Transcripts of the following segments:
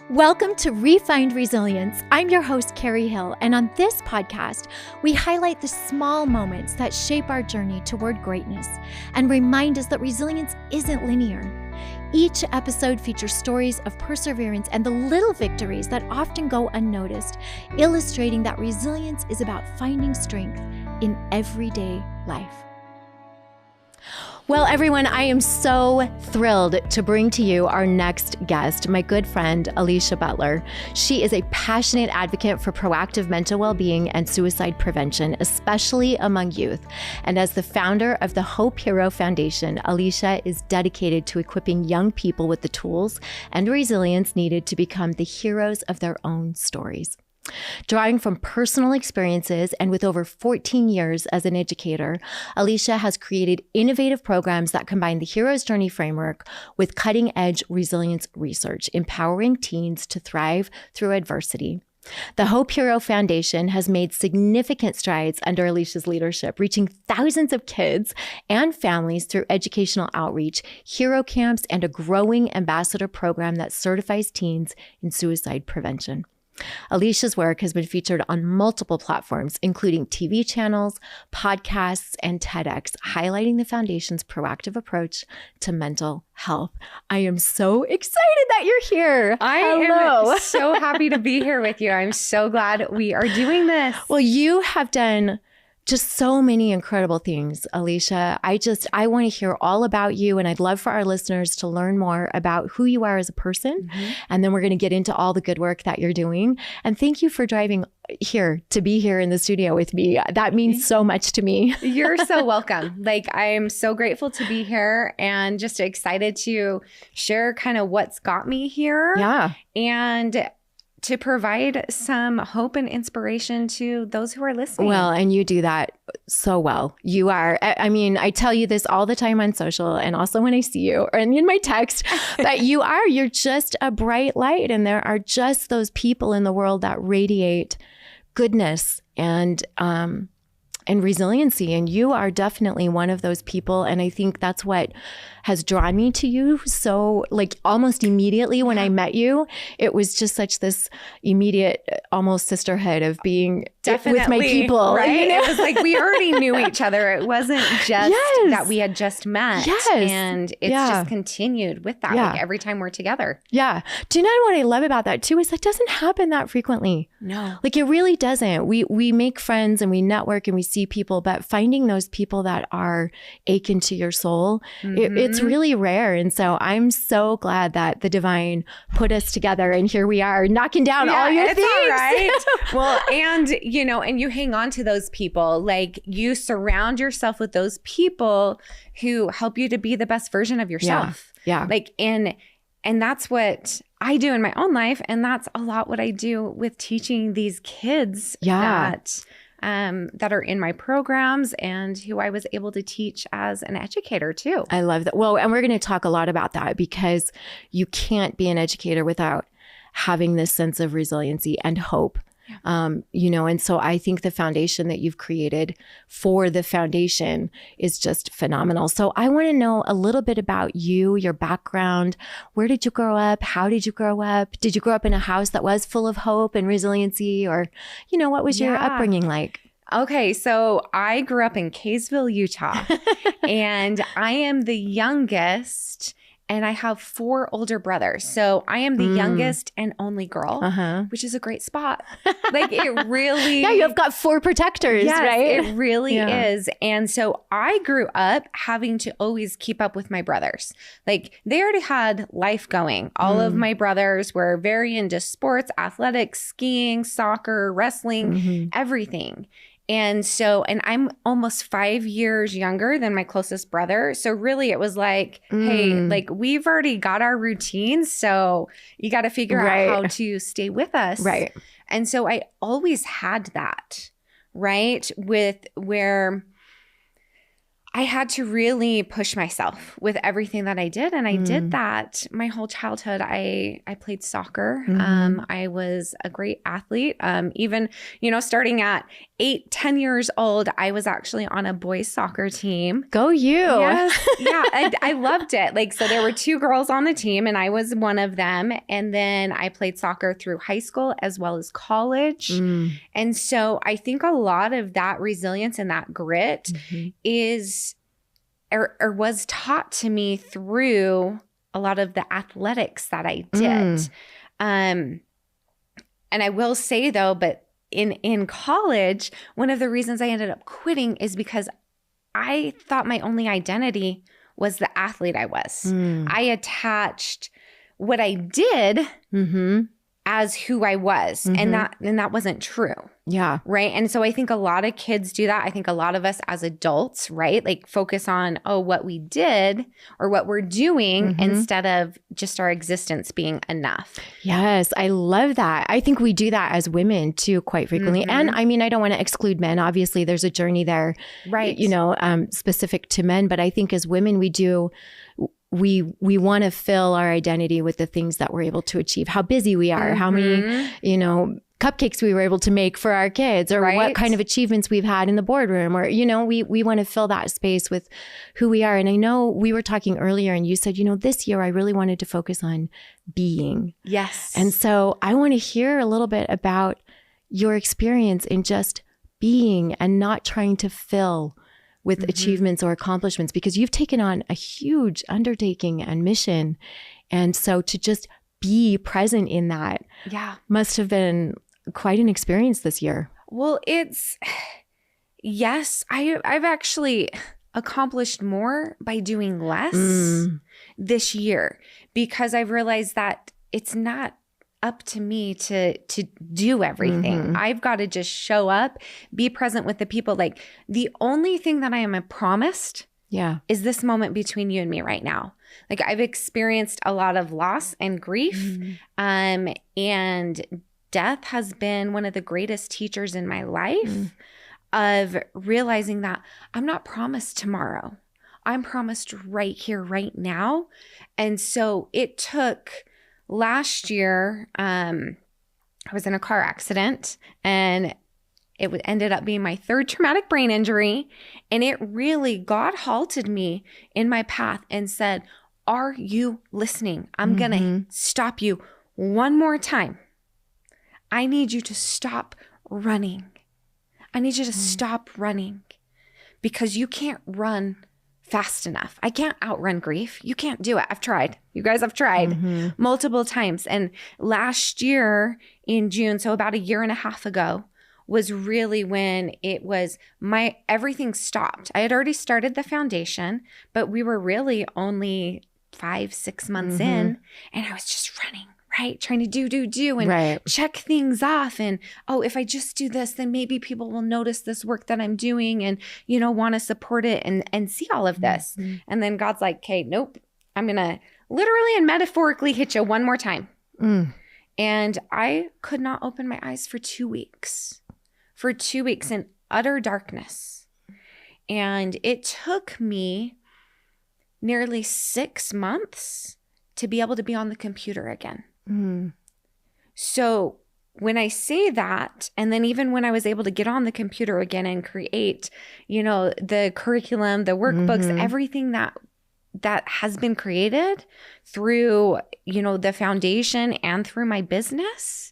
Welcome to Refined Resilience. I'm your host, Carrie Hill, and on this podcast, we highlight the small moments that shape our journey toward greatness and remind us that resilience isn't linear. Each episode features stories of perseverance and the little victories that often go unnoticed, illustrating that resilience is about finding strength in everyday life. Well, everyone, I am so thrilled to bring to you our next guest, my good friend, Elysia Butler. She is a passionate advocate for proactive mental well-being and suicide prevention, especially among youth. And as the founder of the Hope Hero Foundation, Elysia is dedicated to equipping young people with the tools and resilience needed to become the heroes of their own stories. Drawing from personal experiences and with over 14 years as an educator, Elysia has created innovative programs that combine the Hero's Journey framework with cutting-edge resilience research, empowering teens to thrive through adversity. The Hope Hero Foundation has made significant strides under Elysia's leadership, reaching thousands of kids and families through educational outreach, hero camps, and a growing ambassador program that certifies teens in suicide prevention. Elysia's work has been featured on multiple platforms, including TV channels, podcasts, and TEDx, highlighting the foundation's proactive approach to mental health. I am so excited that you're here. I am so happy to be here with you. I'm so glad we are doing this. Well, you have done just so many incredible things, Elysia. I want to hear all about you, and I'd love for our listeners to learn more about who you are as a person. Mm-hmm. And then we're going to get into all the good work that you're doing. And thank you for driving here to be here in the studio with me. That means so much to me. You're so welcome. I'm so grateful to be here and just excited to share kind of what's got me here. Yeah. And to provide some hope and inspiration to those who are listening. Well, and you do that so well. You are, I tell you this all the time on social and also when I see you and in my text, that you're just a bright light, and there are just those people in the world that radiate goodness and resiliency. And you are definitely one of those people. And I think that's what has drawn me to you. So almost immediately when I met you, it was just such this immediate almost sisterhood of being with my people. Right? You know? It was like we already knew each other. It wasn't just that we had just met. Yes. And it's just continued with that every time we're together. Yeah. Do you know what I love about that too? Is that doesn't happen that frequently. No. It really doesn't. We make friends and we network and we see people, but finding those people that are akin to your soul, it's really rare. And so I'm so glad that the divine put us together, and here we are knocking down all your things. All right. Well, and you hang on to those people. You surround yourself with those people who help you to be the best version of yourself. Yeah. And that's what I do in my own life. And that's a lot what I do with teaching these kids that are in my programs and who I was able to teach as an educator too. I love that. Well, and we're going to talk a lot about that, because you can't be an educator without having this sense of resiliency and hope. And so I think the foundation that you've created for the foundation is just phenomenal. So I want to know a little bit about you, your background. Where did you grow up? How did you grow up? Did you grow up in a house that was full of hope and resiliency, or, what was your upbringing like? Okay, so I grew up in Kaysville, Utah, and I am the youngest. And I have 4 older brothers. So I am the youngest and only girl, which is a great spot. It really... Yeah, you've got 4 protectors, right? It really is. And so I grew up having to always keep up with my brothers. They already had life going. All of my brothers were very into sports, athletics, skiing, soccer, wrestling, everything. And I'm almost 5 years younger than my closest brother. So really it was hey, we've already got our routine. So you got to figure out how to stay with us. Right. And so I always had that, right? With where I had to really push myself with everything that I did. And I did that my whole childhood. I played soccer. I was a great athlete. Even, starting at 8, 10 years old, I was actually on a boys soccer team. Go you. Yes. Yeah. I loved it. Like, so there were 2 girls on the team and I was one of them. And then I played soccer through high school as well as college. And so I think a lot of that resilience and that grit is or was taught to me through a lot of the athletics that I did. And I will say though, but in college, one of the reasons I ended up quitting is because I thought my only identity was the athlete I was. I attached what I did as who I was. And that wasn't true. Yeah. Right. And so I think a lot of kids do that. I think a lot of us as adults, right, like focus on, what we did or what we're doing instead of just our existence being enough. Yes. I love that. I think we do that as women too, quite frequently. And I mean, I don't want to exclude men. Obviously, there's a journey there, right? Specific to men. But I think as women, we do. We want to fill our identity with the things that we're able to achieve, how busy we are, how many, cupcakes we were able to make for our kids, or what kind of achievements we've had in the boardroom, or, we want to fill that space with who we are. And I know we were talking earlier and you said, this year I really wanted to focus on being. Yes. And so I want to hear a little bit about your experience in just being and not trying to fill with achievements or accomplishments, because you've taken on a huge undertaking and mission. And so to just be present in that must have been quite an experience this year. Well, yes, I've actually accomplished more by doing less this year, because I've realized that it's not up to me to do everything. I've got to just show up, be present with the people. Like, the only thing that I am promised is this moment between you and me right now. Like, I've experienced a lot of loss and grief, and death has been one of the greatest teachers in my life of realizing that I'm not promised tomorrow. I'm promised right here, right now. And so it took last year, I was in a car accident and it ended up being my 3rd traumatic brain injury. And it really, God halted me in my path and said, are you listening? I'm going to stop you one more time. I need you to stop running. I need you to stop running, because you can't run fast enough. I can't outrun grief. You can't do it. I've tried. You guys have tried multiple times. And last year in June, so about a year and a half ago, was really when it was everything stopped. I had already started the foundation, but we were really only 5-6 months in, and I was just running, right? Trying to do and check things off. And, if I just do this, then maybe people will notice this work that I'm doing and, want to support it and see all of this. And then God's like, okay, nope, I'm going to literally and metaphorically hit you one more time. And I could not open my eyes for 2 weeks, in utter darkness. And it took me nearly 6 months to be able to be on the computer again. So when I say that, and then even when I was able to get on the computer again and create, the curriculum, the workbooks, everything that has been created through, the foundation and through my business,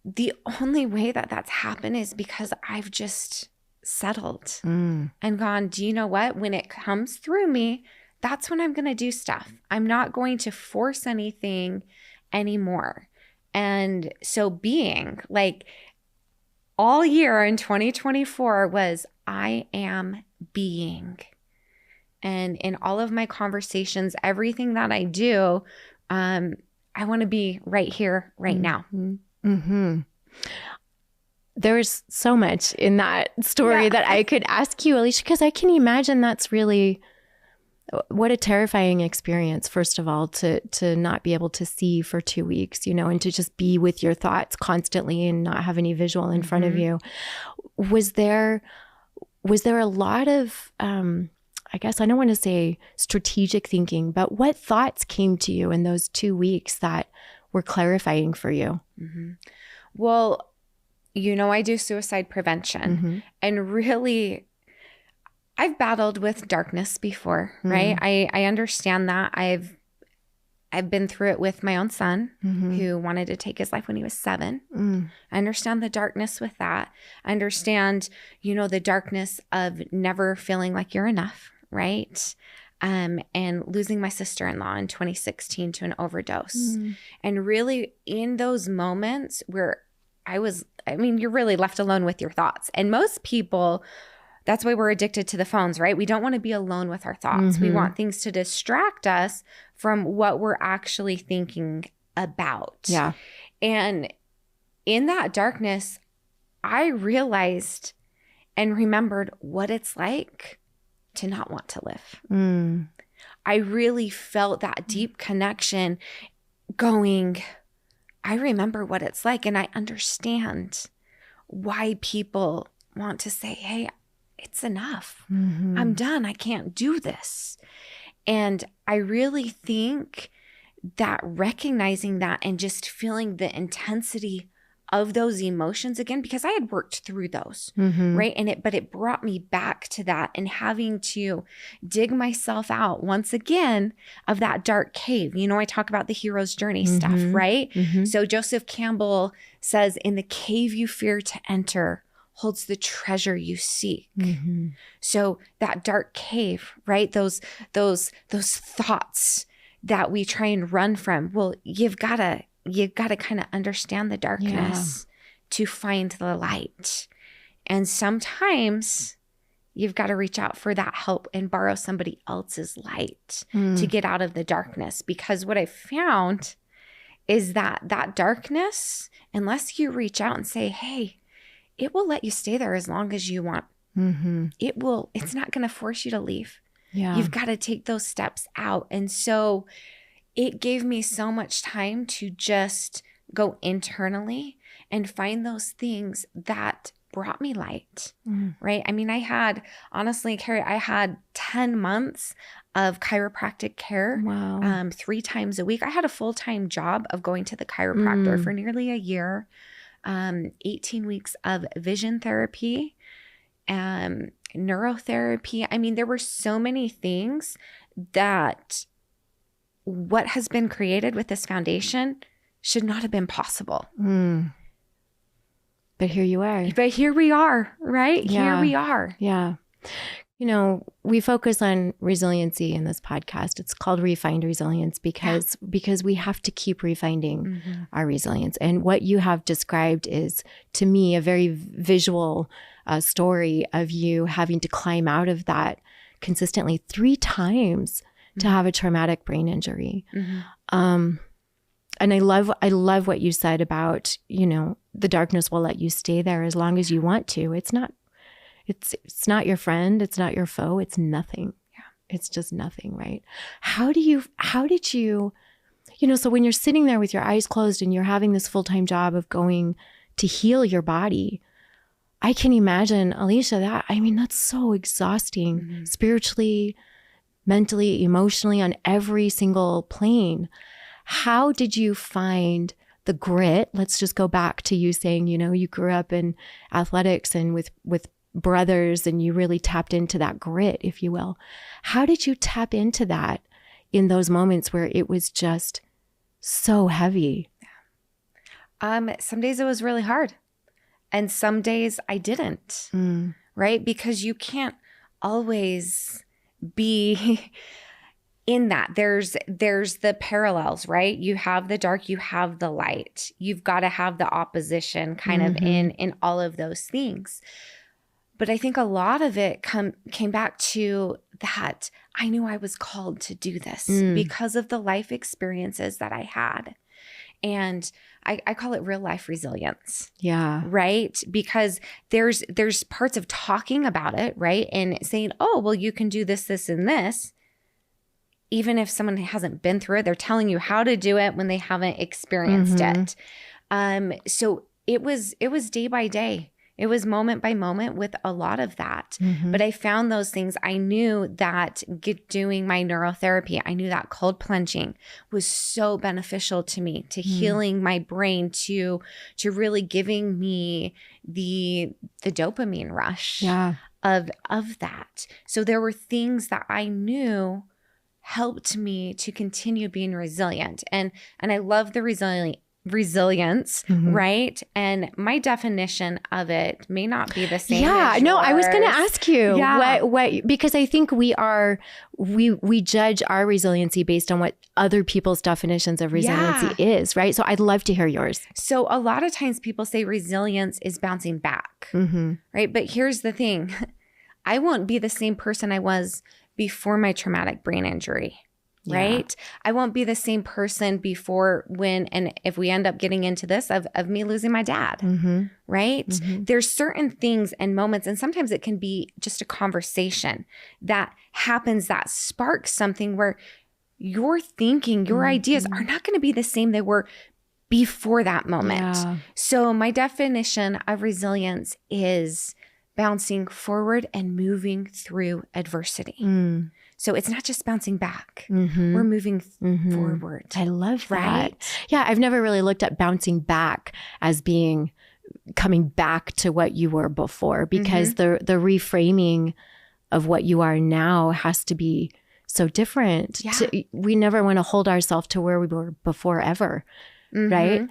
the only way that that's happened is because I've just settled and gone, do you know what? When it comes through me, that's when I'm going to do stuff. I'm not going to force anything anymore. And so being like all year in 2024 was I am being. And in all of my conversations, everything that I do, I want to be right here, right now. There's so much in that story that I could ask you, Elysia, because I can imagine that's really what a terrifying experience, first of all, to not be able to see for 2 weeks, and to just be with your thoughts constantly and not have any visual in front of you. Was there a lot of, I guess I don't want to say strategic thinking, but what thoughts came to you in those 2 weeks that were clarifying for you? Well, I do suicide prevention, and really I've battled with darkness before, right? I understand that. I've been through it with my own son who wanted to take his life when he was 7. I understand the darkness with that. I understand, the darkness of never feeling like you're enough, right? And losing my sister-in-law in 2016 to an overdose. And really in those moments where you're really left alone with your thoughts. And most people, that's why we're addicted to the phones, right? We don't want to be alone with our thoughts. We want things to distract us from what we're actually thinking about. Yeah. And in that darkness, I realized and remembered what it's like to not want to live. I really felt that deep connection going, I remember what it's like, and I understand why people want to say, hey, it's enough. I'm done. I can't do this. And I really think that recognizing that and just feeling the intensity of those emotions again, because I had worked through those, right? But it brought me back to that, and having to dig myself out once again of that dark cave. I talk about the hero's journey stuff, right? So Joseph Campbell says, in the cave you fear to enter holds the treasure you seek. So that dark cave, right? Those thoughts that we try and run from. Well, you've got to kind of understand the darkness to find the light. And sometimes you've got to reach out for that help and borrow somebody else's light to get out of the darkness. Because what I found is that darkness, unless you reach out and say, hey, it will let you stay there as long as you want. It's not going to force you to leave. You've got to take those steps out. And so it gave me so much time to just go internally and find those things that brought me light, right? I had, honestly, Carrie, I had 10 months of chiropractic care 3 times a week. I had a full-time job of going to the chiropractor for nearly a year. 18 weeks of vision therapy, neurotherapy. There were so many things that what has been created with this foundation should not have been possible. But here you are. But here we are, right? Here we are. Yeah. We focus on resiliency in this podcast. It's called Refined Resilience because we have to keep refining our resilience. And what you have described is, to me, a very visual story of you having to climb out of that consistently 3 times to have a traumatic brain injury. And I love what you said about, the darkness will let you stay there as long as you want to. It's not your friend. It's not your foe. It's nothing. It's just nothing, right? How did you, so when you're sitting there with your eyes closed and you're having this full-time job of going to heal your body, I can imagine, Elysia, that's so exhausting spiritually, mentally, emotionally, on every single plane. How did you find the grit? Let's just go back to you saying, you grew up in athletics and with brothers, and you really tapped into that grit, if you will. How did you tap into that in those moments where it was just so heavy? Some days it was really hard, and some days I didn't, right? Because you can't always be in that. There's the parallels, right? You have the dark, you have the light. You've got to have the opposition kind of in all of those things. But I think a lot of it came back to that I knew I was called to do this because of the life experiences that I had. And I call it real life resilience. Yeah. Right? Because there's parts of talking about it, right? And saying, oh, well, you can do this, this, and this. Even if someone hasn't been through it, they're telling you how to do it when they haven't experienced it. So it was day by day. It was moment by moment with a lot of that. But I found those things. I knew that doing my neurotherapy, I knew that cold plunging was so beneficial to me, to healing my brain, to really giving me the dopamine rush of that. So there were things that I knew helped me to continue being resilient. And I love the resilience, right? And my definition of it may not be the same. Yeah, no, I was going to ask you what, because I think we judge our resiliency based on what other people's definitions of resiliency is, right? So I'd love to hear yours. So a lot of times people say resilience is bouncing back, right? But here's the thing. I won't be the same person I was before my traumatic brain injury. Right? I won't be the same person before and if we end up getting into this of me losing my dad, right? There's certain things and moments, and sometimes it can be just a conversation that happens that sparks something where your thinking, your ideas are not going to be the same they were before that moment. So my definition of resilience is bouncing forward and moving through adversity. So it's not just bouncing back. We're moving forward. I love that. Right? Yeah, I've never really looked at bouncing back as being coming back to what you were before, because the reframing of what you are now has to be so different. We never want to hold ourselves to where we were before ever, right?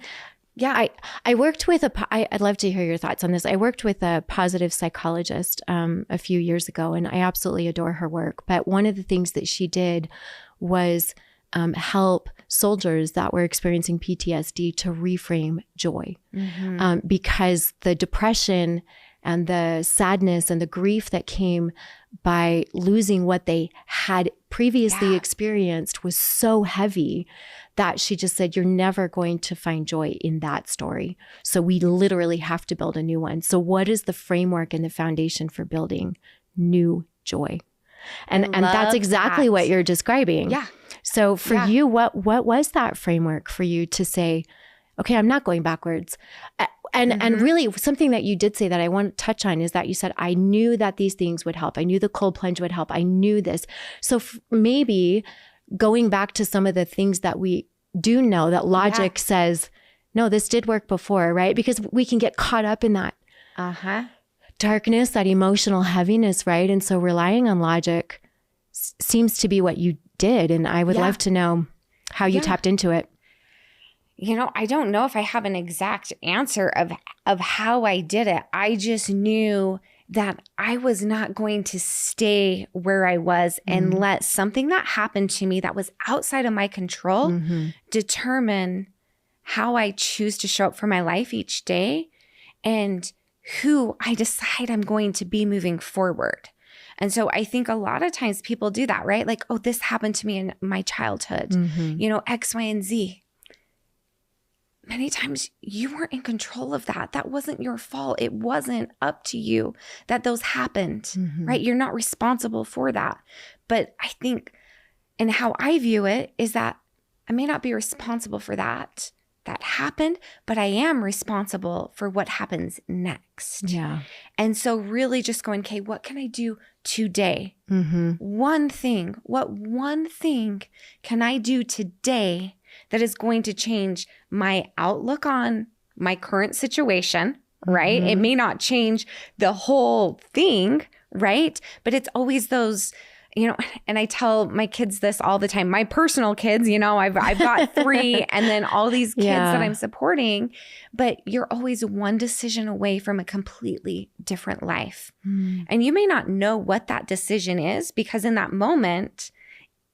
Yeah, I worked with I'd love to hear your thoughts on this. I worked with a positive psychologist a few years ago, and I absolutely adore her work. But one of the things that she did was help soldiers that were experiencing PTSD to reframe joy, because the depression and the sadness and the grief that came by losing what they had previously experienced was so heavy that she just said, you're never going to find joy in that story. So we literally have to build a new one. So what is the framework and the foundation for building new joy? And that's exactly what you're describing. So for you, what was that framework for you to say, okay, I'm not going backwards? And really something that you did say that I want to touch on is that you said, I knew that these things would help. I knew the cold plunge would help. I knew this. So maybe going back to some of the things that we do know that logic says, no, this did work before, right? Because we can get caught up in that darkness, that emotional heaviness, right? And so relying on logic seems to be what you did. And I would love to know how you tapped into it. You know, I don't know if I have an exact answer of how I did it. I just knew that I was not going to stay where I was and let something that happened to me that was outside of my control determine how I choose to show up for my life each day and who I decide I'm going to be moving forward. And so I think a lot of times people do that, right? Like, oh, this happened to me in my childhood, you know, X, Y, and Z. Many times you weren't in control of that. That wasn't your fault. It wasn't up to you that those happened, right? You're not responsible for that. But I think, and how I view it is that I may not be responsible for that happened, but I am responsible for what happens next. Yeah. And so really just going, okay, what can I do today? One thing, what one thing can I do today that is going to change my outlook on my current situation, right? It may not change the whole thing, right? But it's always those, you know, and I tell my kids this all the time, my personal kids, you know, I've got 3 and then all these kids that I'm supporting, but you're always one decision away from a completely different life. And you may not know what that decision is because in that moment,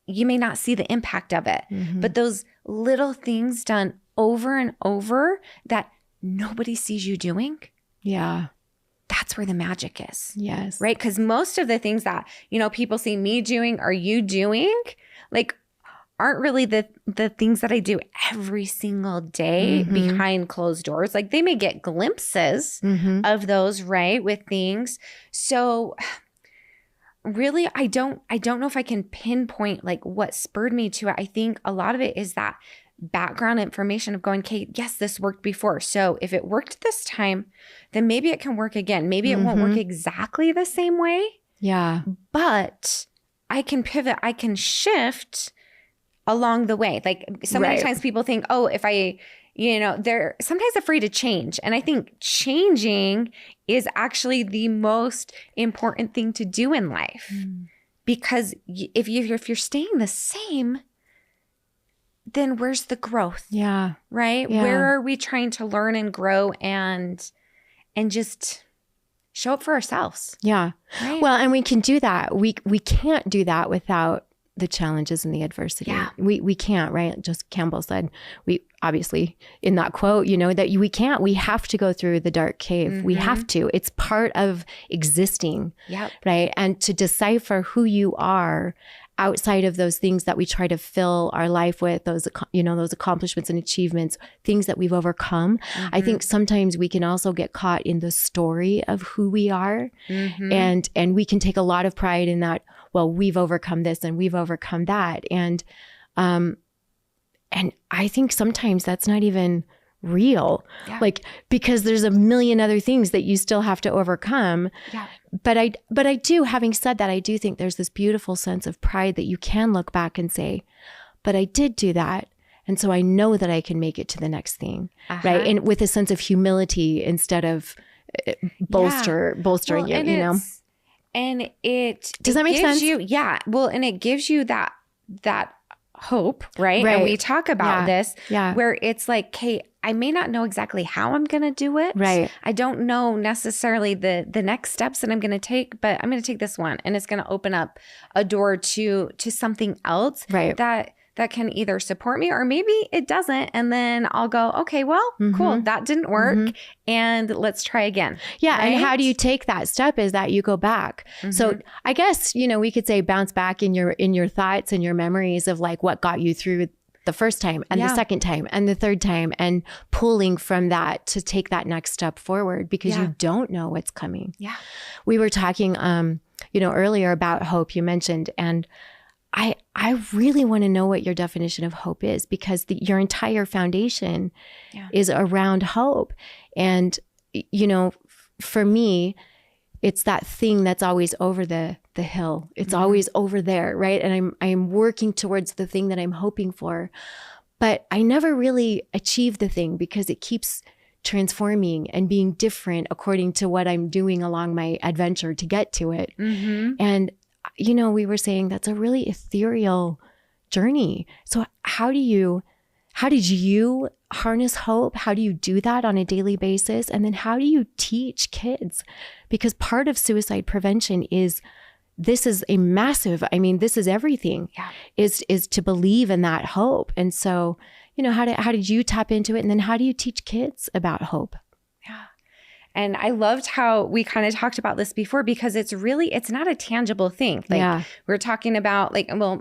you may not see the impact of it, but those little things done over and over that nobody sees you doing. That's where the magic is. Yes. Right? Because most of the things that, you know, people see me doing or you doing, like, aren't really the things that I do every single day behind closed doors. Like, they may get glimpses of those, right, with things. So really, I don't know if I can pinpoint like what spurred me to it. I think a lot of it is that background information of going, okay, yes, this worked before. So if it worked this time, then maybe it can work again. Maybe it won't work exactly the same way. Yeah. But I can pivot, I can shift along the way. Like so many times people think, oh, if I, they're sometimes afraid to change. And I think changing is actually the most important thing to do in life. Because if you're staying the same, then where's the growth? Yeah. Right? Yeah. Where are we trying to learn and grow and just show up for ourselves? Yeah. Right? Well, and we can do that. We can't do that without the challenges and the adversity. Yeah. We can't, right? Just Campbell said, we obviously in that quote, that we can't, we have to go through the dark cave. We have to. It's part of existing. Yep. Right? And to decipher who you are outside of those things that we try to fill our life with, those accomplishments and achievements, things that we've overcome. I think sometimes we can also get caught in the story of who we are. And we can take a lot of pride in that, well, we've overcome this and we've overcome that. And I think sometimes that's not even real, because there's a million other things that you still have to overcome. Yeah. But I do, having said that, I do think there's this beautiful sense of pride that you can look back and say, but I did do that. And so I know that I can make it to the next thing. Right. And with a sense of humility instead of bolstering you. And it does that make sense? Well, and it gives you that hope, right? And we talk about this where it's like, hey, I may not know exactly how I'm going to do it. Right. I don't know necessarily the next steps that I'm going to take, but I'm going to take this one and it's going to open up a door to something else that can either support me or maybe it doesn't. And then I'll go, okay, well, cool. That didn't work. And let's try again. Yeah. Right? And how do you take that step is that you go back. So I guess, we could say bounce back in your thoughts and your memories of like what got you through the first time and the second time and the third time, and pulling from that to take that next step forward because you don't know what's coming. Yeah. We were talking, earlier about hope you mentioned, and I really want to know what your definition of hope is, because your entire foundation is around hope. And, for me, it's that thing that's always over the hill. It's always over there, right? And I'm working towards the thing that I'm hoping for. But I never really achieve the thing because it keeps transforming and being different according to what I'm doing along my adventure to get to it. And we were saying that's a really ethereal journey. So how did you harness hope? How do you do that on a daily basis? And then how do you teach kids? Because part of suicide prevention this is everything, is to believe in that hope. And so, how did you tap into it? And then how do you teach kids about hope? Yeah. And I loved how we kind of talked about this before, because it's not a tangible thing. We're talking about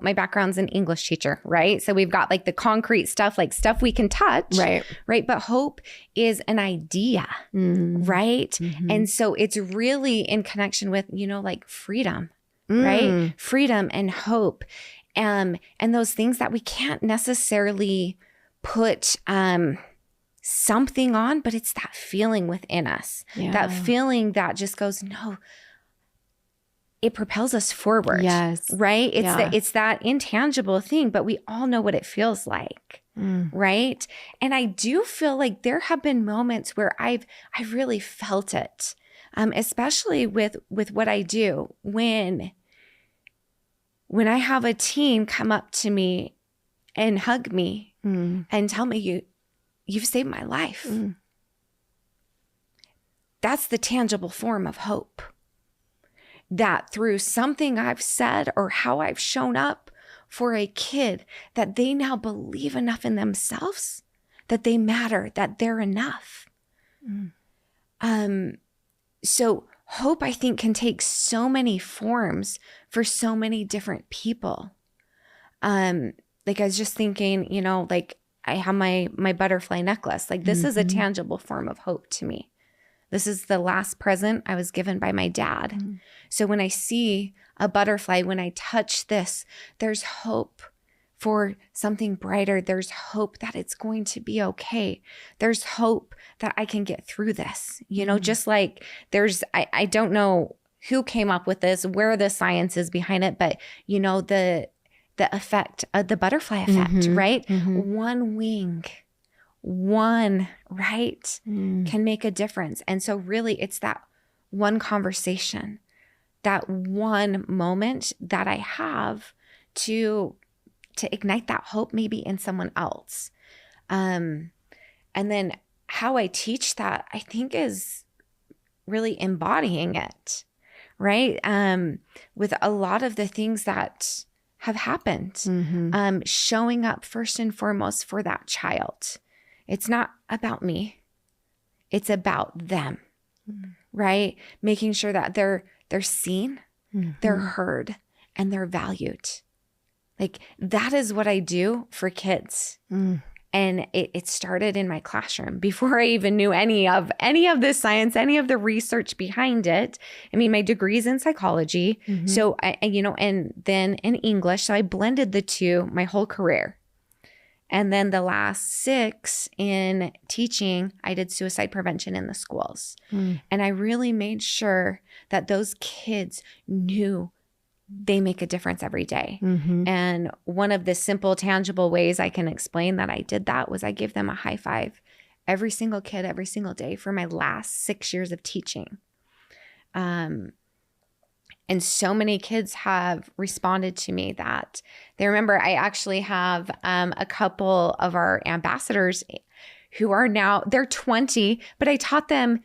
my background's an English teacher, right? So we've got like the concrete stuff, like stuff we can touch, right? But hope is an idea, right? And so it's really in connection with, like freedom, right? Freedom and hope, and those things that we can't necessarily put, something on, but it's that feeling within us, that feeling that just goes, no, it propels us forward. Yes. Right. It's that intangible thing, but we all know what it feels like. Right. And I do feel like there have been moments where I've really felt it, especially with what I do when I have a teen come up to me and hug me and tell me, you've saved my life. That's the tangible form of hope. That through something I've said or how I've shown up for a kid, that they now believe enough in themselves that they matter, that they're enough. So hope, I think, can take so many forms for so many different people. Like I was just thinking, I have my butterfly necklace. Like this is a tangible form of hope to me. This is the last present I was given by my dad. So when I see a butterfly, when I touch this, there's hope for something brighter. There's hope that it's going to be okay. There's hope that I can get through this. You know, just like I don't know who came up with this, where the science is behind it, but you know, the effect, the butterfly effect, right? One wing, right, can make a difference. And so really it's that one conversation, that one moment that I have to ignite that hope maybe in someone else. And then how I teach that, I think, is really embodying it, right? With a lot of the things that have happened, showing up first and foremost for that child. It's not about me. It's about them, right? Making sure that they're seen, they're heard, and they're valued. Like that is what I do for kids. And it started in my classroom before I even knew any of the science, any of the research behind it. I mean, my degree's in psychology. So and then in English. So I blended the two my whole career. And then the last 6 in teaching, I did suicide prevention in the schools. And I really made sure that those kids knew they make a difference every day. And one of the simple, tangible ways I can explain that I did that was I give them a high five, every single kid, every single day for my last 6 years of teaching. And so many kids have responded to me that they remember. I actually have a couple of our ambassadors who are now, they're 20, but I taught them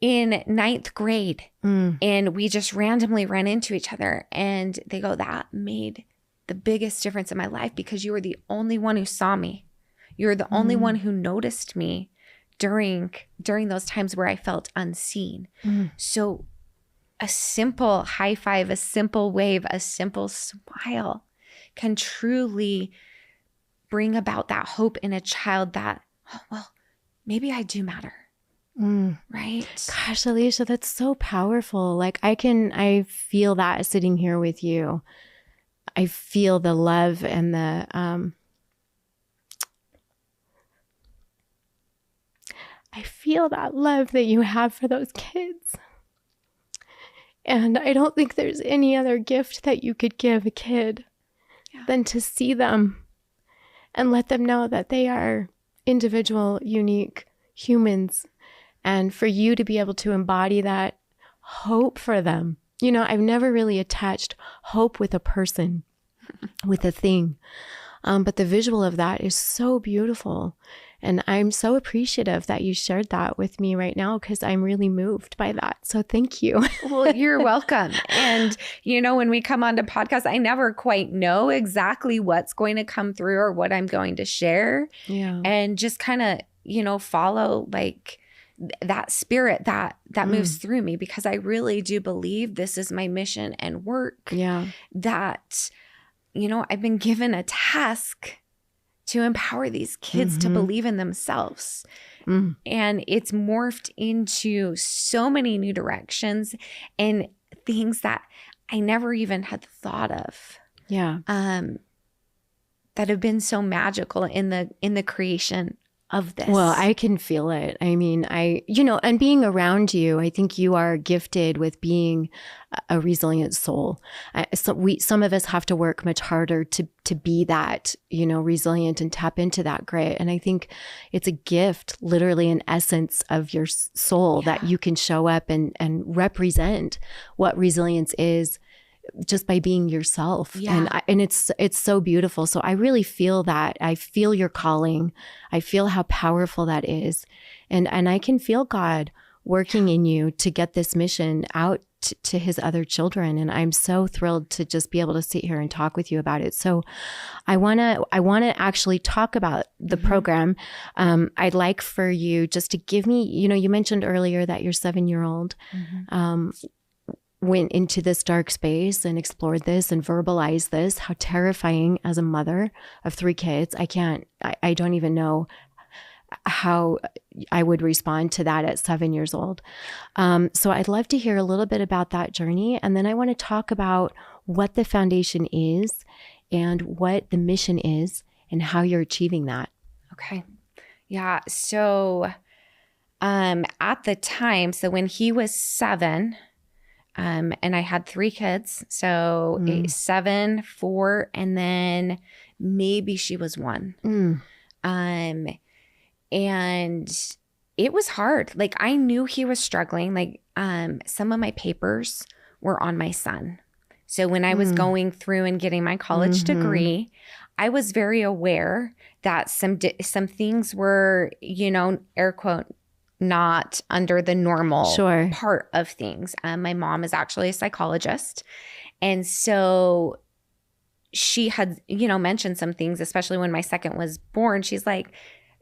in 9th grade. And we just randomly ran into each other. And they go, that made the biggest difference in my life because you were the only one who saw me. You were the only one who noticed me during those times where I felt unseen. So a simple high five, a simple wave, a simple smile can truly bring about that hope in a child that, oh, well, maybe I do matter. Right? Gosh, Elysia, that's so powerful. Like I feel that sitting here with you. I feel the love and I feel that love that you have for those kids. And I don't think there's any other gift that you could give a kid than to see them and let them know that they are individual, unique humans. And for you to be able to embody that hope for them. You know, I've never really attached hope with a person, with a thing. But the visual of that is so beautiful. And I'm so appreciative that you shared that with me right now because I'm really moved by that. So thank you. Well, you're welcome. And, you know, when we come on to podcasts, I never quite know exactly what's going to come through or what I'm going to share. Yeah. And just kind of, you know, follow like that spirit that moves through me because I really do believe this is my mission and work. Yeah. That, you know, I've been given a task to empower these kids to believe in themselves. And it's morphed into so many new directions and things that I never even had thought of. Yeah. That have been so magical in the creation of this. Well, I can feel it. I mean, and being around you, I think you are gifted with being a resilient soul. Some of us have to work much harder to be that, you know, resilient and tap into that grit. And I think it's a gift, literally an essence of your soul that you can show up and represent what resilience is just by being yourself. Yeah. And it's so beautiful. So I really feel that. I feel your calling. I feel how powerful that is. And I can feel God working in you to get this mission out to his other children. And I'm so thrilled to just be able to sit here and talk with you about it. So I want to actually talk about the program. I'd like for you just to give me, you know, you mentioned earlier that your 7-year-old went into this dark space and explored this and verbalized this, how terrifying as a mother of 3 kids. I don't even know how I would respond to that at 7 years old. So I'd love to hear a little bit about that journey. And then I want to talk about what the foundation is and what the mission is and how you're achieving that. Okay. Yeah. So at the time, so when he was 7, and I had 3 kids, so 7, 4, and then maybe she was 1. And it was hard. Like, I knew he was struggling. Like, some of my papers were on my son. So when I was going through and getting my college degree, I was very aware that some things were, air quote, not under the normal part of things. My mom is actually a psychologist. And so she had, mentioned some things, especially when my second was born. She's like,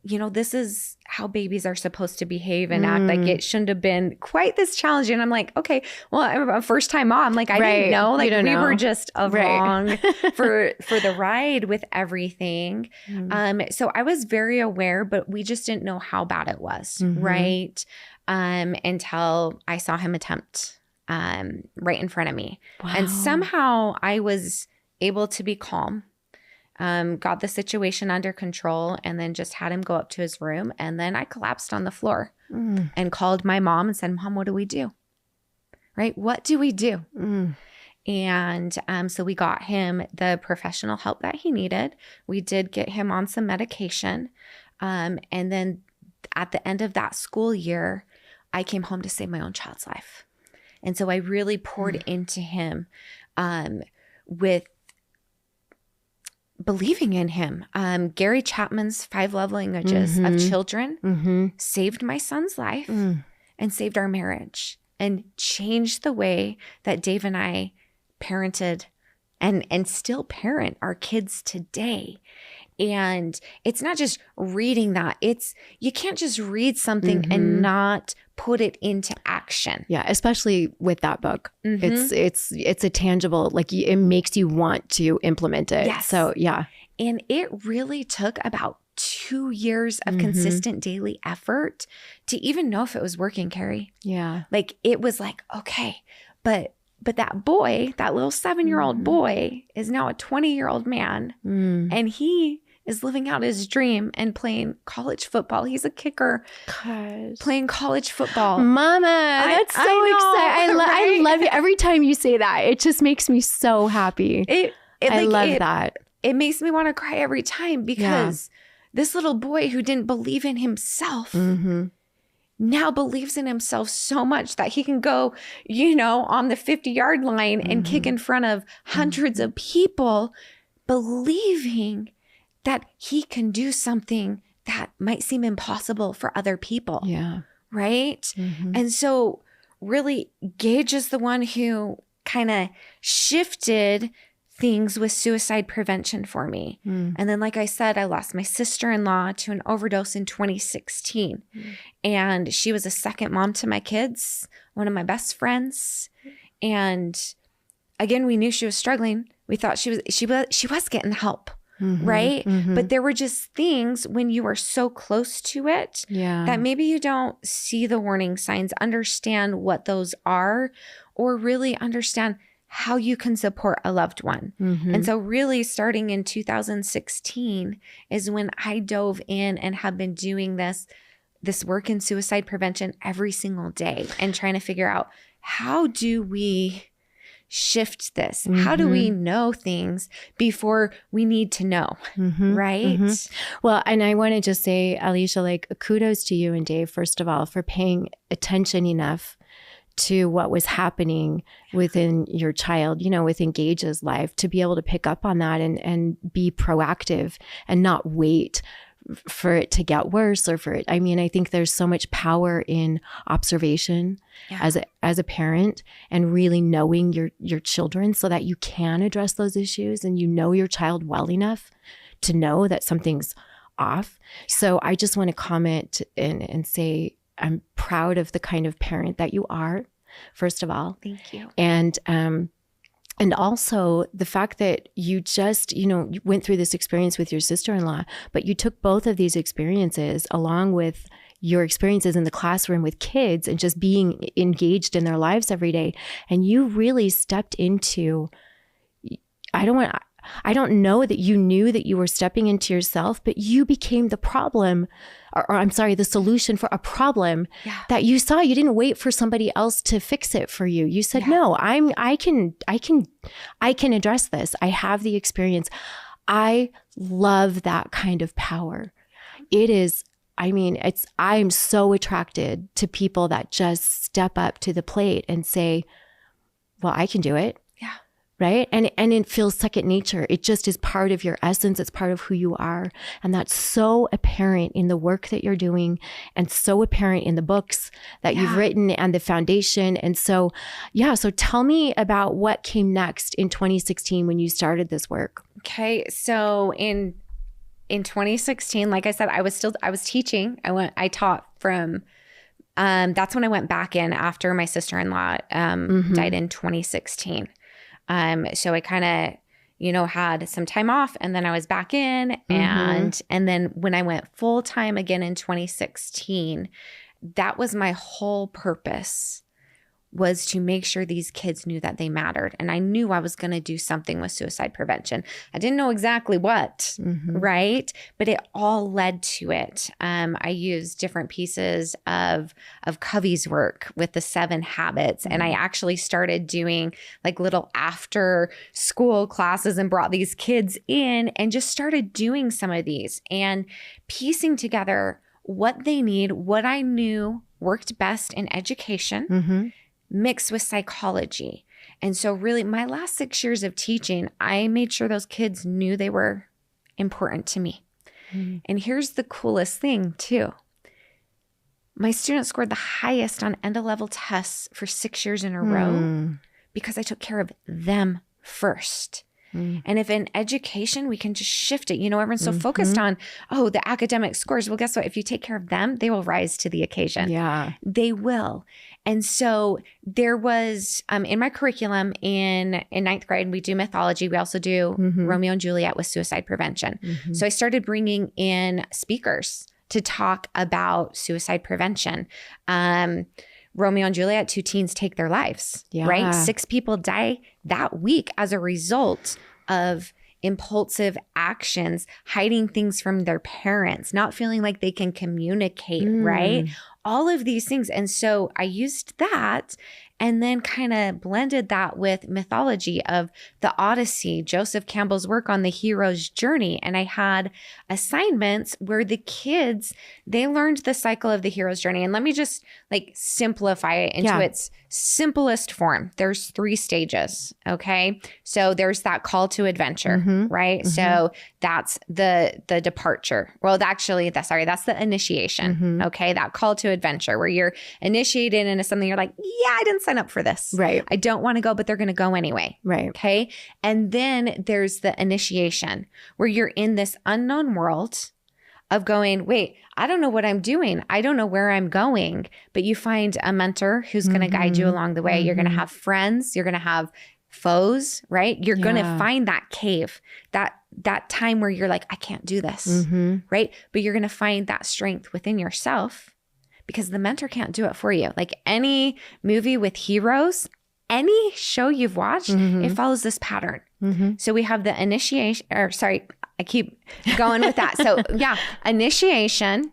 this is how babies are supposed to behave and act. Like, it shouldn't have been quite this challenging. And I'm like, okay, well, I'm a first time mom. Like, I didn't know. Like, we were just along for the ride with everything. So I was very aware, but we just didn't know how bad it was, right? Until I saw him attempt right in front of me. Wow. And somehow I was able to be calm. Got the situation under control, and then just had him go up to his room. And then I collapsed on the floor and called my mom and said, Mom, what do we do? Right? What do we do? And so we got him the professional help that he needed. We did get him on some medication. And then at the end of that school year, I came home to save my own child's life. And so I really poured into him with believing in him. Gary Chapman's 5 Love Languages of Children saved my son's life and saved our marriage and changed the way that Dave and I parented and still parent our kids today. And it's not just reading that. You can't just read something and not put it into action. Yeah, especially with that book. It's a tangible, like, it makes you want to implement it. Yes. So, yeah. And it really took about 2 years of consistent daily effort to even know if it was working, Carrie. Yeah. Like, it was like, okay, but that boy, that little 7-year-old boy is now a 20-year-old man, and he is living out his dream and playing college football. He's a kicker. Playing college football. Mama, that's so exciting. I love you. Every time you say that, it just makes me so happy. I love that. It makes me want to cry every time, because this little boy who didn't believe in himself now believes in himself so much that he can go, on the 50-yard line and kick in front of hundreds of people, believing that he can do something that might seem impossible for other people. Yeah. Right? And so really, Gage is the one who kind of shifted things with suicide prevention for me. And then, like I said, I lost my sister-in-law to an overdose in 2016. And she was a second mom to my kids, one of my best friends. And again, we knew she was struggling. We thought she was getting help. Right? But there were just things when you are so close to it that maybe you don't see the warning signs, understand what those are, or really understand how you can support a loved one. And so really starting in 2016 is when I dove in and have been doing this work in suicide prevention every single day and trying to figure out, how do we shift this? How do we know things before we need to know? Right? Well, and I want to just say, Elysia, like, kudos to you and Dave, first of all, for paying attention enough to what was happening within your child, within Gage's life, to be able to pick up on that and be proactive and not wait for it to get worse or for it. I mean, I think there's so much power in observation as a parent, and really knowing your children so that you can address those issues and your child well enough to know that something's off. So I just want to comment and say, I'm proud of the kind of parent that you are, first of all. Thank you. And also the fact that you just, you went through this experience with your sister-in-law, but you took both of these experiences along with your experiences in the classroom with kids and just being engaged in their lives every day. And you really stepped into, I don't know that you knew that you were stepping into yourself, but you became the problem, or I'm sorry, the solution for a problem that you saw. You didn't wait for somebody else to fix it for you. You said, no, I can address this. I have the experience. I love that kind of power. It is, I'm so attracted to people that just step up to the plate and say, well, I can do it. Yeah. Right. And it feels second nature. It just is part of your essence. It's part of who you are. And that's so apparent in the work that you're doing, and so apparent in the books that you've written and the foundation. And so, so tell me about what came next in 2016 when you started this work. Okay. So in 2016, like I said, I was teaching. I taught from, that's when I went back in after my sister-in-law died in 2016. So I kind of, had some time off, and then I was back in, and then when I went full time again in 2016, that was my whole purpose, was to make sure these kids knew that they mattered. And I knew I was going to do something with suicide prevention. I didn't know exactly what, right? But it all led to it. I used different pieces of Covey's work with the 7 habits. And I actually started doing like little after school classes and brought these kids in and just started doing some of these and piecing together what they need, what I knew worked best in education, mixed with psychology. And so really my last 6 years of teaching, I made sure those kids knew they were important to me. And here's the coolest thing too. My students scored the highest on end-of-level tests for 6 years in a row because I took care of them first. And if in education, we can just shift it. Everyone's so focused on, the academic scores. Well, guess what? If you take care of them, they will rise to the occasion. Yeah. They will. And so there was, in my curriculum in 9th grade, we do mythology. We also do Romeo and Juliet with suicide prevention. So I started bringing in speakers to talk about suicide prevention. Romeo and Juliet, 2 teens take their lives, right? 6 people die that week as a result of impulsive actions, hiding things from their parents, not feeling like they can communicate, right? All of these things. And so I used that and then kind of blended that with mythology of the Odyssey, Joseph Campbell's work on the hero's journey. And I had assignments where the kids, they learned the cycle of the hero's journey. And let me just like simplify it into its simplest form. There's 3 stages. Okay. So there's that call to adventure, right? So that's the departure. Well, that's the initiation. Okay. That call to adventure where you're initiated into something. You're like, I didn't sign up for this. Right. I don't want to go, but they're going to go anyway. Right. Okay. And then there's the initiation where you're in this unknown world of going, wait, I don't know what I'm doing. I don't know where I'm going, but you find a mentor who's going to guide you along the way. You're going to have friends. You're going to have foes, right? You're going to find that cave, that time where you're like, I can't do this, right? But you're going to find that strength within yourself because the mentor can't do it for you. Like any movie with heroes, any show you've watched, it follows this pattern. So we have the initiation, I keep going with that. So initiation.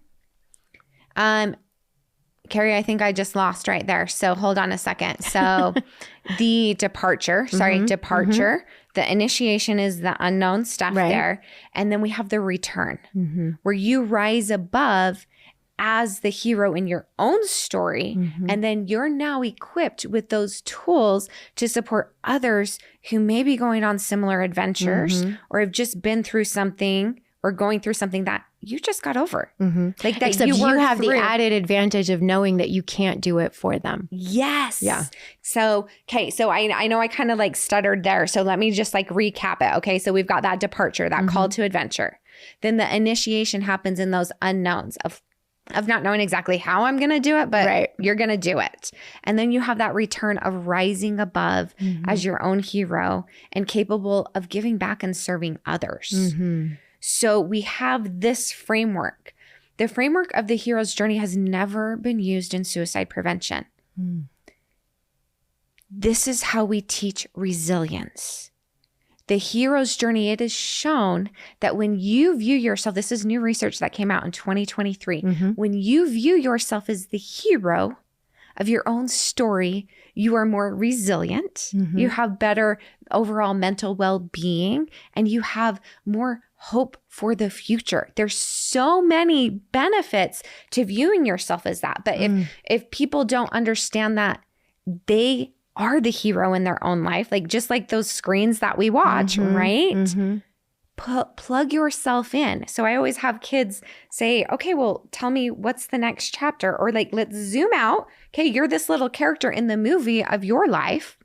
Carrie, I think I just lost right there. So hold on a second. So the departure, the initiation is the unknown stuff there. And then we have the return where you rise above as the hero in your own story. And then you're now equipped with those tools to support others who may be going on similar adventures or have just been through something or going through something that you just got over. Like that. Except you have the added advantage of knowing that you can't do it for them. Yes. Yeah. So, okay. So I know I kind of like stuttered there. So let me just like recap it. Okay. So we've got that departure, that call to adventure. Then the initiation happens in those unknowns of not knowing exactly how I'm going to do it, but you're going to do it. And then you have that return of rising above as your own hero and capable of giving back and serving others. So we have this framework. The framework of the hero's journey has never been used in suicide prevention. This is how we teach resilience. the hero's journey, it is shown that when you view yourself, this is new research that came out in 2023, when you view yourself as the hero of your own story, you are more resilient, you have better overall mental well-being, and you have more hope for the future. There's so many benefits to viewing yourself as that. But if people don't understand that they are the hero in their own life, like just like those screens that we watch, right? Plug yourself in. So I always have kids say, okay, well, tell me what's the next chapter, or like, let's zoom out. Okay, you're this little character in the movie of your life.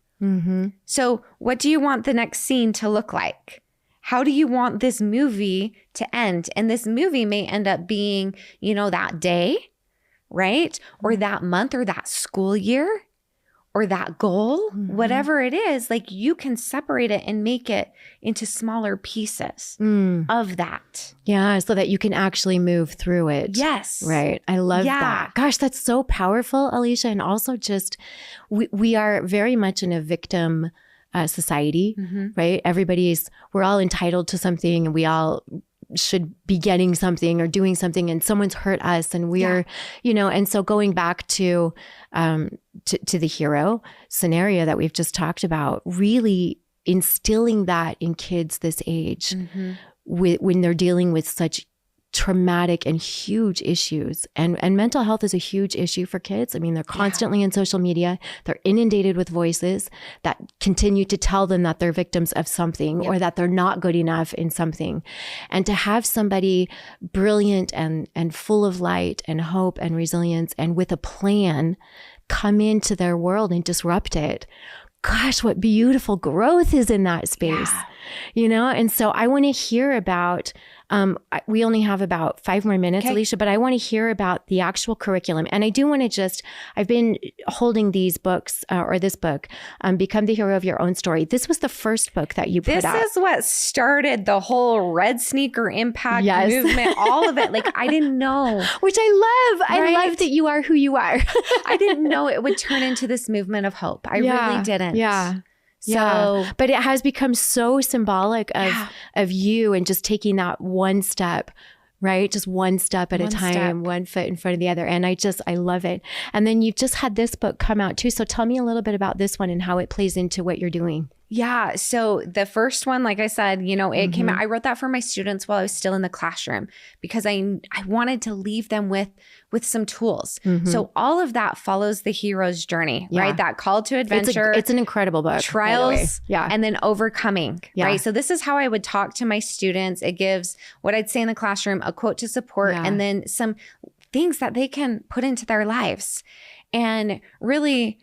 So what do you want the next scene to look like? How do you want this movie to end? And this movie may end up being, you know, that day, right? Or that month, or that school year, or that goal, whatever it is, like you can separate it and make it into smaller pieces of that. Yeah, so that you can actually move through it. Yes. Right. I love that. Gosh, that's so powerful, Elysia. And also just, we are very much in a victim society, right? We're all entitled to something, and we all should be getting something or doing something, and someone's hurt us, and we're, you know, and so going back to the hero scenario that we've just talked about, really instilling that in kids this age when they're dealing with such traumatic and huge issues. And mental health is a huge issue for kids. I mean, they're constantly in social media. They're inundated with voices that continue to tell them that they're victims of something or that they're not good enough in something. And to have somebody brilliant and full of light and hope and resilience and with a plan come into their world and disrupt it. Gosh, what beautiful growth is in that space, you know? And so I want to hear about, we only have about 5 more minutes, Elysia, but I want to hear about the actual curriculum. And I do want to I've been holding these books, or this book, Become the Hero of Your Own Story. This was the first book that you put out. This is what started the whole red sneaker impact movement, all of it. Like, I didn't know. Which I love. Right? I love that you are who you are. I didn't know it would turn into this movement of hope. I really didn't. So, but it has become so symbolic of you and just taking that one step, right? Just one step at a time, one foot in front of the other. And I love it. And then you've just had this book come out too. So tell me a little bit about this one and how it plays into what you're doing. Yeah. So the first one, like I said, you know, it came out, I wrote that for my students while I was still in the classroom because I wanted to leave them with some tools. So all of that follows the hero's journey, right? That call to adventure. It's an incredible book. Trials, and then overcoming, right? So this is how I would talk to my students. It gives what I'd say in the classroom, a quote to support, and then some things that they can put into their lives. And really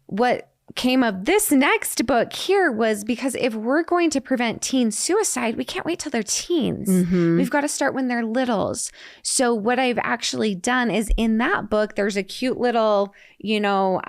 what came of this next book here was because if we're going to prevent teen suicide, we can't wait till they're teens. We've got to start when they're littles. So what I've actually done is in that book, there's a cute little, you know,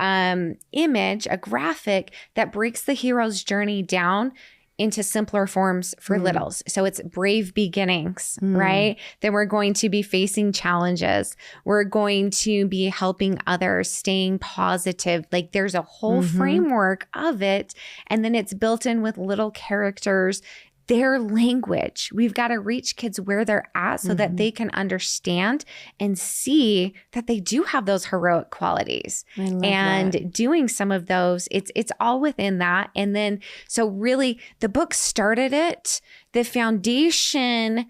image, a graphic that breaks the hero's journey down into simpler forms for littles. So it's brave beginnings, right? Then we're going to be facing challenges. We're going to be helping others, staying positive. Like there's a whole framework of it. And then it's built in with little characters, their language. We've got to reach kids where they're at so that they can understand and see that they do have those heroic qualities. And that. Doing some of those, it's all within that. And then, so really the book started it, the foundation,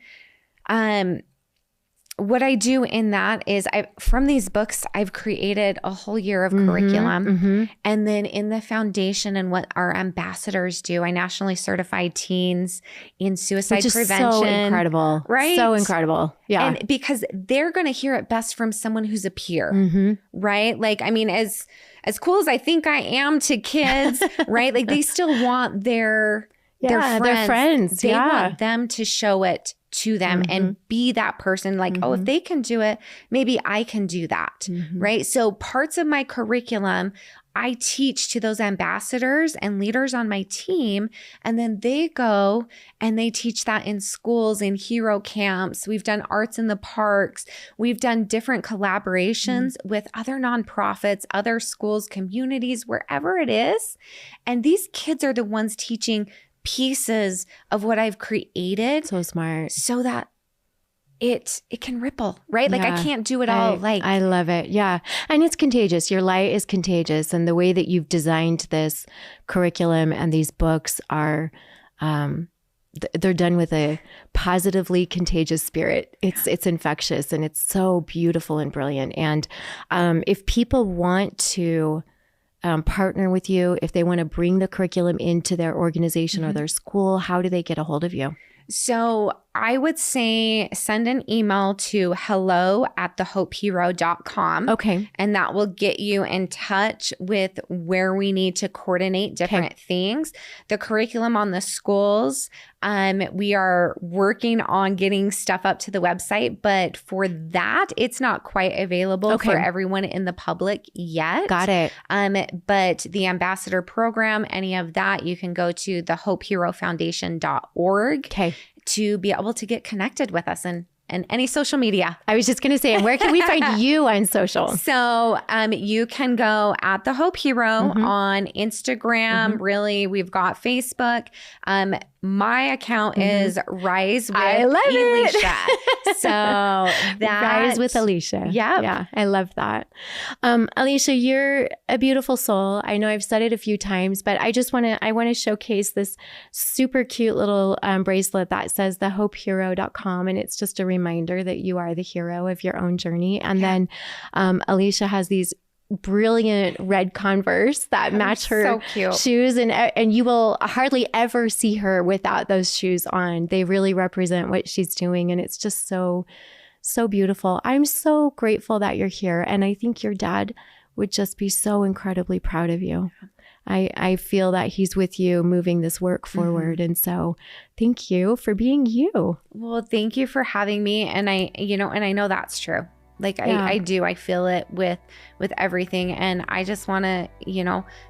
what I do in that is from these books, I've created a whole year of curriculum. And then in the foundation and what our ambassadors do, I nationally certify teens in suicide prevention. So incredible. Right? So incredible. Yeah. And because they're going to hear it best from someone who's a peer, right? Like, I mean, as cool as I think I am to kids, right? Like they still want their friends. They want them to show it to them and be that person like, oh, if they can do it, maybe I can do that, right? So parts of my curriculum, I teach to those ambassadors and leaders on my team, and then they go and they teach that in schools, in hero camps. We've done arts in the parks. We've done different collaborations with other nonprofits, other schools, communities, wherever it is. And these kids are the ones teaching pieces of what I've created So smart. so that it can ripple, right? Like I can't do it all. Like I love it. Yeah. And it's contagious. Your light is contagious. And the way that you've designed this curriculum and these books are, they're done with a positively contagious spirit. It's infectious and it's so beautiful and brilliant. And if people want to partner with you, if they want to bring the curriculum into their organization or their school, how do they get a hold of you? So I would say send an email to hello@thehopehero.com. Okay. And that will get you in touch with where we need to coordinate different things. The curriculum on the schools, we are working on getting stuff up to the website, but for that, it's not quite available for everyone in the public yet. Got it. But the ambassador program, any of that, you can go to thehopeherofoundation.org to be able to get connected with us and any social media. I was just going to say, where can we find you on social? So you can go at The Hope Hero on Instagram. Really, we've got Facebook. My account is Rise with Elysia. So that Rise with Elysia. Yeah, I love that. Elysia, you're a beautiful soul. I know I've said it a few times, but I want to showcase this super cute little bracelet that says thehopehero.com, and it's just a reminder that you are the hero of your own journey. And then Elysia has these brilliant red Converse that match her shoes, and you will hardly ever see her without those shoes on. They really represent what she's doing, and it's just so beautiful. I'm so grateful that you're here, and I think your dad would just be so incredibly proud of you. I feel that he's with you moving this work forward. And so thank you for being you. Well, thank you for having me. And I know that's true. Like I do, I feel it with everything. And I just want to,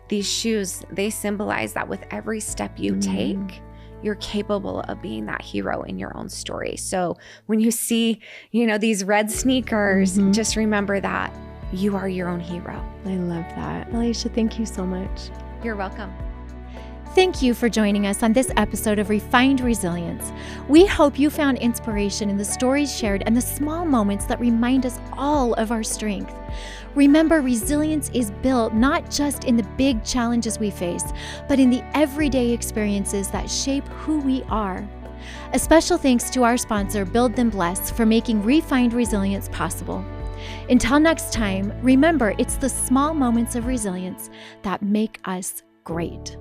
these shoes, they symbolize that with every step you take, you're capable of being that hero in your own story. So when you see, these red sneakers, just remember that you are your own hero. I love that. Elysia, thank you so much. You're welcome. Thank you for joining us on this episode of Refined Resilience. We hope you found inspiration in the stories shared and the small moments that remind us all of our strength. Remember, resilience is built not just in the big challenges we face, but in the everyday experiences that shape who we are. A special thanks to our sponsor, Build Them Bless, for making Refined Resilience possible. Until next time, remember, it's the small moments of resilience that make us great.